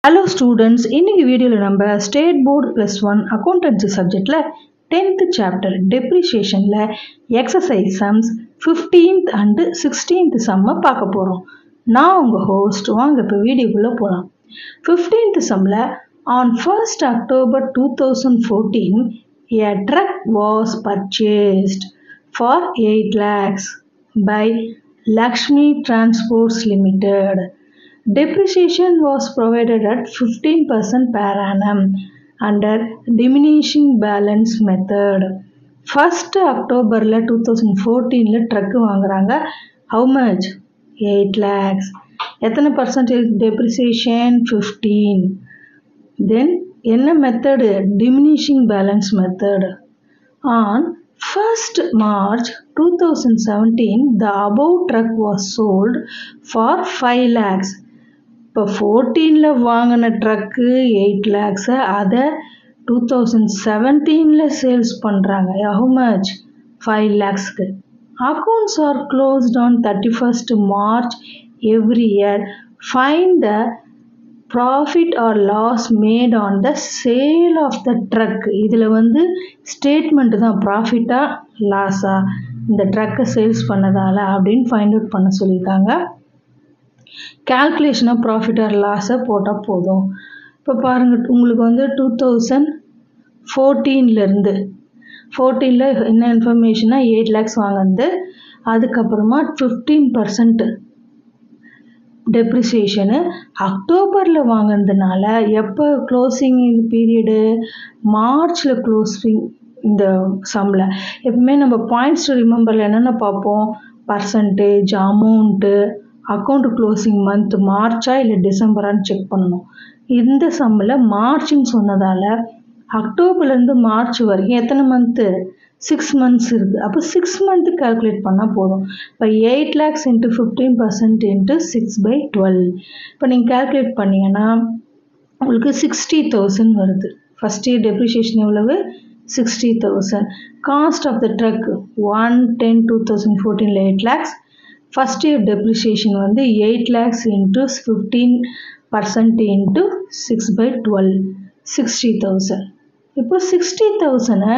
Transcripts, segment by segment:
Hello students, இன்னைக்கு வீடியோல நம்ம ஸ்டேட் போர்டு +1 அக்கௌண்டன்சி சப்ஜெக்ட்ல 10th சாப்டர் டெப்ரிசியேஷன்ல exercise sums 15th and 16th சம்ம பார்க்க போறோம். நான் உங்க ஹோஸ்ட். வாங்க இப்ப வீடியோக்குள்ள போலாம். 15th சம்ல on 1st October 2014 a truck was purchased for 8 lakhs by Lakshmi Transports Limited. Depreciation was provided at 15% per annum under diminishing balance method. 1st October 2014 truck வாங்குறாங்க. How much? 8 lakhs. எத்தனை percentage depreciation? 15. Then என்ன method? Diminishing balance method. On 1st March 2017, the above truck was sold for 5 lakhs. இப்போ 14ல வாங்கின truck 8 லேக்ஸை அதை 2017ல sales பண்ணுறாங்க. how much? 5 lakhsக்கு. Accounts are closed on 31st March every year. Find the profit or loss made on the sale of the truck. இதில் statement தான் ப்ராஃபிட்டா லாஸா இந்த ட்ரக்கை சேல்ஸ் பண்ணதால அப்படின்னு ஃபைண்ட் அவுட் பண்ண சொல்லியிருக்காங்க. calculation of profit or loss போட்டால் போதும். இப்போ பாருங்கள், உங்களுக்கு 2014ல இருந்து 14ல என்ன இன்ஃபர்மேஷனா 8 lakhs வாங்கினது, அதுக்கப்புறமா 15% டெப்ரிசியேஷனு அக்டோபரில் வாங்கினதுனால எப்போ க்ளோசிங் பீரியடு? மார்ச்சில் க்ளோசிங். இந்த சம்மில் எப்பவுமே நம்ம பாயிண்ட்ஸ் ரிமெம்பரில் என்னென்ன பார்ப்போம்? Percentage, amount, account closing month மார்ச்சா இல்லை டிசம்பரான்னு செக் பண்ணணும். இந்த சம்மில் மார்ச்னு சொன்னதால் அக்டோபர்லேருந்து மார்ச் வரைக்கும் எத்தனை மந்த்து? 6 months இருக்குது. அப்போ 6 month கால்குலேட் பண்ணால் போதும். இப்போ 8 lakhs into 15% into 6/12. இப்போ நீங்கள் கால்குலேட் பண்ணிங்கன்னா உங்களுக்கு 60,000 வருது. ஃபஸ்ட் இயர் டெப்ரிசியேஷன் எவ்வளவு? 60,000. Cost of the truck 1/10/2014 8 lakhs. First year depreciation 8 lakhs into 15% into 6/12 60,000. இப்போ 60,000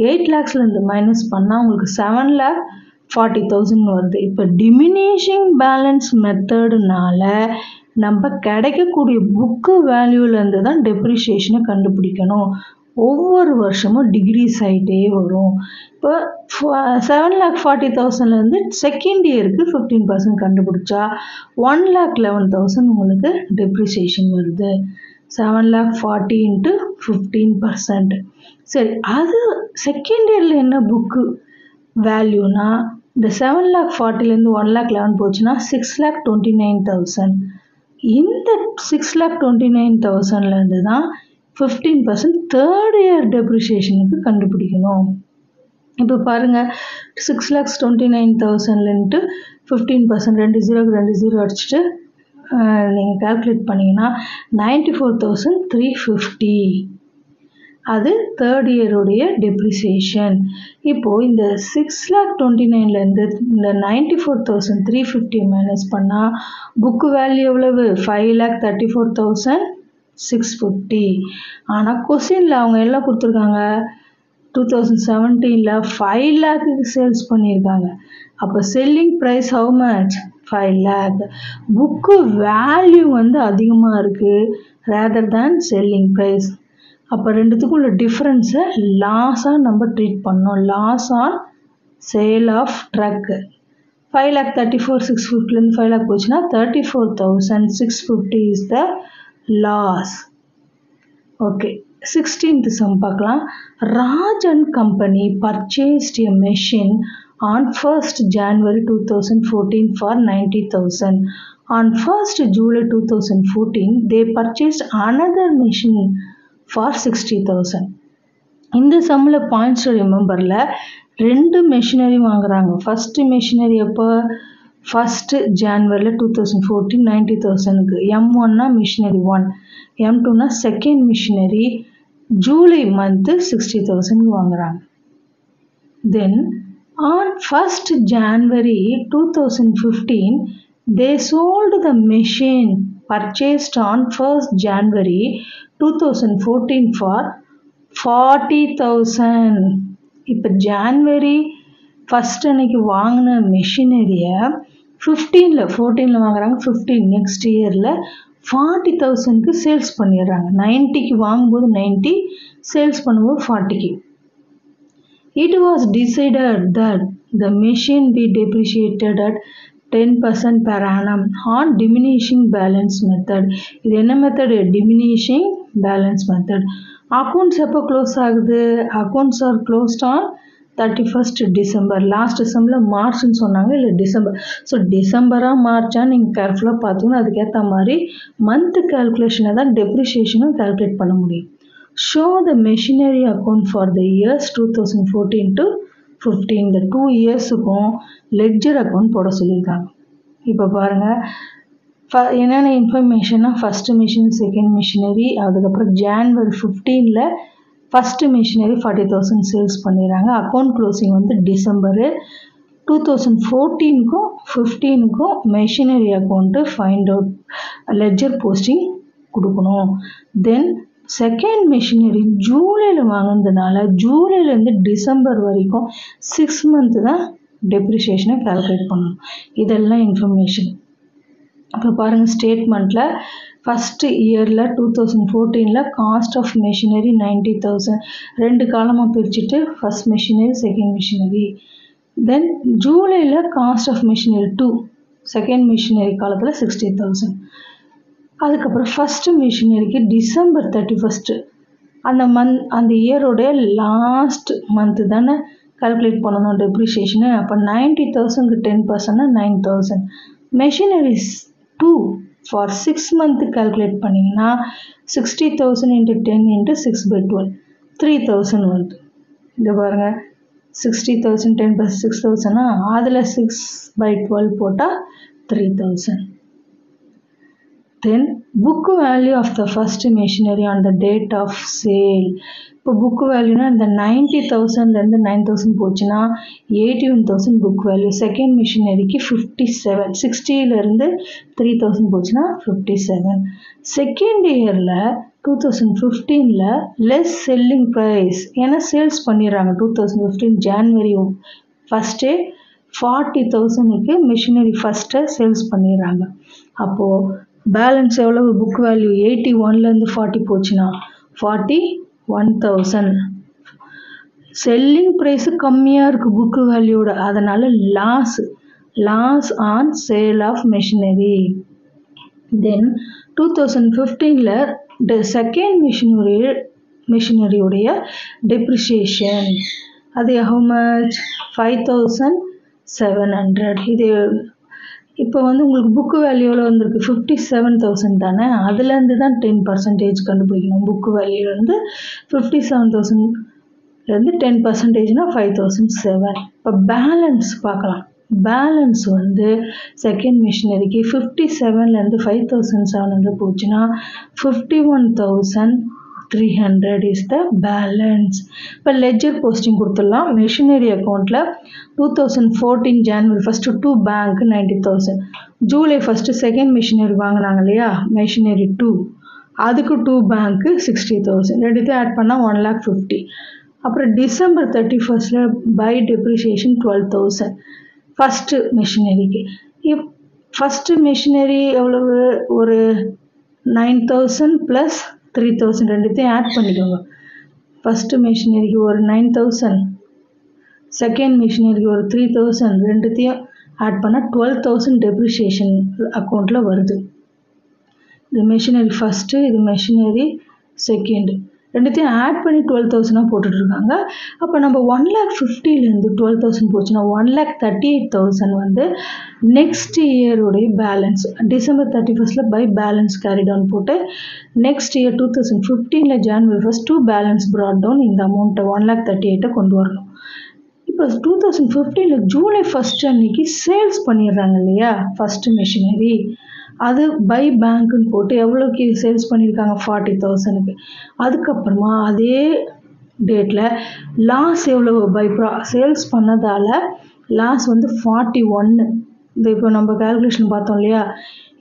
8 lakhsலேருந்து மைனஸ் பண்ணால் உங்களுக்கு 7,40,000 வருது. இப்போ டிமினிஷிங் பேலன்ஸ் மெத்தடுனால நம்ம கிடைக்கக்கூடிய புக்கு வேல்யூலேருந்து தான் டெப்ரிசியேஷனை கண்டுபிடிக்கணும். ஒவ்வொரு வருஷமும் டிகிரீஸ் ஆகிட்டே வரும். இப்போ 7,40,000லேருந்து செகண்ட் இயருக்கு 15% கண்டுபிடிச்சா 1,11,000 உங்களுக்கு டெப்ரிசியேஷன் வருது. 7,40,000 into 15%. சரி, அது செகண்ட் இயரில் என்ன புக்கு வேல்யூனா இந்த 7,40,000லேருந்து 1,11,000 போச்சுன்னா 6,29,000. இந்த 6,29,000லேருந்து தான் 15% தேர்ட் இயர் டெப்ரிசியேஷனுக்கு கண்டுபிடிக்கணும். இப்போ பாருங்கள், 6,29,000 15% 2 0க்கு 2 0 அடிச்சுட்டு நீங்கள் கால்குலேட் பண்ணிங்கன்னா 94,350. அது தேர்ட் இயருடைய டெப்ரிசியேஷன். இப்போது இந்த 6,29,000லேருந்து இந்த 94,350 மைனஸ் பண்ணால் புக்கு வேல்யூ எவ்வளவு? 5,34,650. ஆனால் கொஸ்டினில் அவங்க எல்லாம் கொடுத்துருக்காங்க 2017ல் 5 lakhக்கு சேல்ஸ் பண்ணியிருக்காங்க. அப்போ selling price how much? 5 lakh. Book value அதிகமாக இருக்குது ரேதர் தேன் செல்லிங் ப்ரைஸ். அப்போ ரெண்டுத்துக்கும் உள்ள டிஃப்ரென்ஸை லாஸாக நம்ம ட்ரீட் பண்ணோம். Loss on sale of truck 5,34,650லேருந்து 5 lakh போச்சுன்னா 34,650 is the loss. Okay, 16th sum பார்க்கலாம். Raj and company purchased a machine on 1st January 2014 for 90,000. On 1st July 2014, they purchased another machine for 60,000. இந்த சம்மில் பாயிண்ட்ஸ் ரிமெம்பரில் 2 machinery வாங்குறாங்க. First machinery எப்போ? 1st January 2014 90,000க்கு. M1னா மிஷினரி 1, M2னா செகண்ட் மிஷினரி ஜூலை மந்த்து 60,000க்கு வாங்குறாங்க. Then on 1st January 2015, they sold the machine purchased on 1st January 2014 for 40,000. இப்போ ஜான்வரி ஃபஸ்ட் அன்னைக்கு வாங்கின மெஷினரியை 14 வாங்குறாங்க. 15 நெக்ஸ்ட் இயரில் 40,000க்கு சேல்ஸ் பண்ணிடுறாங்க. 90க்கு வாங்கும்போது 90, சேல்ஸ் பண்ணும்போது 40க்கு. It was decided that the machine be depreciated at 10% per annum on diminishing balance method. இது என்ன method? diminishing balance method. Accounts எப்போ க்ளோஸ் ஆகுது? Accounts are closed on 31st December. Last டிசம்பரில் மார்ச்னு சொன்னாங்க, இல்லை டிசம்பர். ஸோ டிசம்பரா மார்ச்சா நீங்கள் கேர்ஃபுல்லாக பார்த்துக்கணும். அதுக்கேற்ற மாதிரி மந்த் கேல்குலேஷனை தான் டெப்ரிஷியேஷனும் கால்குலேட் பண்ண முடியும். Show the machinery account for the years 2014 to 15. இந்த 2 இயர்ஸுக்கும் லெட்ஜர் அக்கௌண்ட் போட சொல்லியிருக்காங்க. இப்போ பாருங்கள், என்னென்ன இன்ஃபர்மேஷன்னா ஃபஸ்ட்டு மிஷினரி, செகண்ட் மிஷினரி, அதுக்கப்புறம் ஜான்வரி 15ல் ஃபஸ்ட்டு மிஷினரி 40,000 சேல்ஸ் பண்ணிடுறாங்க. அக்கௌண்ட் க்ளோசிங் வந்து டிசம்பரு. 2014க்கும் 15க்கும் machinery account find out, ledger posting கொடுக்கணும். தென் செகண்ட் மிஷினரி ஜூலையில் வாங்கினதுனால ஜூலைலேருந்து டிசம்பர் வரைக்கும் 6 மந்த்து தான் டெப்ரிஷியேஷனை கால்குலேட் பண்ணணும். இதெல்லாம் இன்ஃபர்மேஷன். இப்போ பாருங்கள், ஸ்டேட்மெண்ட்டில் ஃபஸ்ட்டு இயரில் 2014ல் காஸ்ட் ஆஃப் மெஷினரி 90,000. 2 காலமாக பிரிச்சுட்டு first machinery, second machinery. Then ஜூலையில் cost of machinery 2, second machinery காலத்தில் 60,000. அதுக்கப்புறம் ஃபஸ்ட்டு மிஷினரிக்கு டிசம்பர் 31 அந்த இயரோடைய லாஸ்ட் மந்த்து தானே கால்குலேட் பண்ணணும் டெப்ரிஷியேஷனு. அப்போ 90,000க்கு 10%னா 9,000. மெஷினரிஸ் 2 ஃபார் 6 மந்த்து கால்குலேட் பண்ணிங்கன்னா 60,000 × 10 × 6/12 3,000 வருது. இங்கே பாருங்கள், 60,000 10% 6,000னா அதில் 6/12 போட்டால் 3,000. Then book value of the first machinery on the date of sale. இப்போ புக் வேல்யூனா இந்த 90,000லேருந்து 9,000 போச்சுன்னா 81,000 புக் வேல்யூ. செகண்ட் மிஷினரிக்கு 57, 60லேருந்து 3,000 போச்சுன்னா 57. செகண்ட் இயரில் 2015ல் லெஸ் செல்லிங் ப்ரைஸ், ஏன்னா சேல்ஸ் பண்ணிடுறாங்க. 2015 ஜான்வரி ஃபஸ்ட்டே 40,000க்கு மிஷினரி ஃபஸ்ட்டை சேல்ஸ் பண்ணிடுறாங்க. அப்போது பேலன்ஸ் எவ்வளவு? புக் வேல்யூ 81லேருந்து 40 போச்சுன்னா 41,000. செல்லிங் ப்ரைஸு கம்மியாக இருக்குது புக்கு வேல்யூவோட, அதனால் loss on sale of machinery. Then 2015ல் செகண்ட் மிஷினரியுடைய டெப்ரிஷியேஷன் அது ஹவு மச்? 5,700. இது இப்போ வந்து உங்களுக்கு புக்கு வேல்யூவில் வந்திருக்கு 57,000 தானே, அதுலேருந்து தான் 10% கண்டுபிடிக்கணும். புக்கு வேல்யூலேருந்து 57,000லேருந்து 10%னா 5,007. இப்போ பேலன்ஸ் பார்க்கலாம். பேலன்ஸ் வந்து செகண்ட் மிஷினரிக்கு 57லேருந்து 5,700 போச்சுன்னா 51,300 இஸ் த பேலன்ஸ். இப்போ லெட்ஜர் போஸ்டிங் கொடுத்துடலாம். மெஷினரி அக்கௌண்ட்டில் 2014 January first 2 bank 90,000, July first second machinery வாங்கினாங்க இல்லையா மெஷினரி 2, அதுக்கு 2 பேங்க்கு 60,000. ரெண்டுத்தையும் ஆட் பண்ணால் 1,50,000. அப்புறம் டிசம்பர் 31 பை டெப்ரிஷியேஷன் 12,000 ஃபஸ்ட்டு மெஷினரிக்கு. ஃபஸ்ட்டு மெஷினரி எவ்வளவு? ஒரு 9,000 + 3,000 ரெண்டுத்தையும் ஆட் பண்ணிக்கோங்க. ஃபஸ்ட்டு மிஷினரிக்கு ஒரு 9,000, செகண்ட் மிஷினரிக்கு ஒரு 3,000, ரெண்டுத்தையும் ஆட் பண்ணால் 12,000 டெப்ரிஷியேஷன் அக்கௌண்ட்டில் வருது. இது மெஷினரி ஃபஸ்ட்டு, இது மெஷினரி செகண்டு, ரெண்டுத்தையும் ஆட் பண்ணி 12,000 போட்டுட்ருக்காங்க. அப்போ நம்ம 1,50,000லேருந்து 12,000 போச்சுன்னா 1,38,000 வந்து நெக்ஸ்ட் இயருடைய balance. December 31 by balance carry down போட்டு நெக்ஸ்ட் இயர் 2015ல் ஜான்வரி 1 பேலன்ஸ் ப்ராட் டவுன் இந்த அமௌண்ட்டை 1,38,000 கொண்டு வரணும். இப்போ 2015ல் ஜூலை 1 அன்னைக்கு சேல்ஸ் பண்ணிடுறாங்க இல்லையா ஃபஸ்ட்டு மெஷினரி, அது பை பேங்க்குன்னு போட்டு எவ்வளோக்கு சேல்ஸ் பண்ணியிருக்காங்க? 40,000க்கு. அதுக்கப்புறமா அதே டேட்டில் லாஸ் எவ்வளோ? சேல்ஸ் பண்ணதால் லாஸ் வந்து 41. இந்த இப்போ நம்ம கால்குலேஷன் பார்த்தோம் இல்லையா,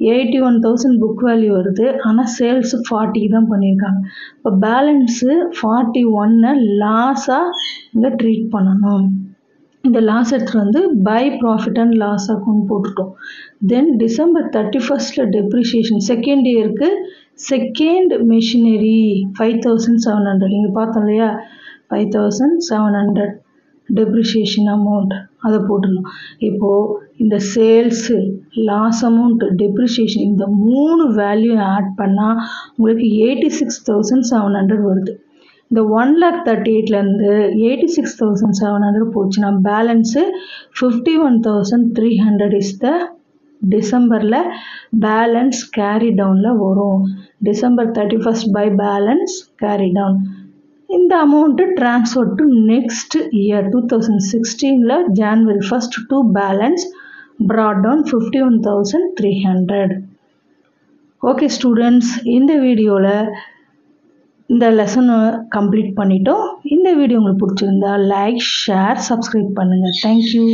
81,000 புக் வேல்யூ வருது. ஆனால் சேல்ஸு 40 தான் பண்ணியிருக்காங்க. இப்போ பேலன்ஸு 41 லாஸாக இங்கே ட்ரீட் பண்ணணும். இந்த லாஸ் எடுத்துகிட்டு வந்து by profit and loss account போட்டுட்டோம். தென் December 31 டெப்ரிஷியேஷன் செகண்ட் இயருக்கு செகண்ட் மெஷினரி 5,700 இங்கே பார்த்தோம் இல்லையா, 5,700 டெப்ரிஷியேஷன் அமௌண்ட் அதை போட்டுடணும். இப்போது இந்த சேல்ஸு, லாஸ் அமௌண்ட், டெப்ரிஷியேஷன் இந்த 3 வேல்யூ ஆட் பண்ணால் உங்களுக்கு 86,700 வருது. இந்த 1,38,000 86,700 போச்சுன்னா பேலன்ஸு 51,300 இஸ் த டிசம்பரில் பேலன்ஸ் கேரி டவுனில் வரும். December 31 by balance carry down. இந்த amount transfer to next year 2016 January 1 to balance brought down 51,300. Okay students, இந்த வீடியோவில் இந்த லெசனை கம்ப்ளீட் பண்ணிட்டோம். இந்த வீடியோ உங்களுக்கு பிடிச்சிருந்தா லைக், ஷேர், சப்ஸ்கிரைப் பண்ணுங்கள். தேங்க்யூ.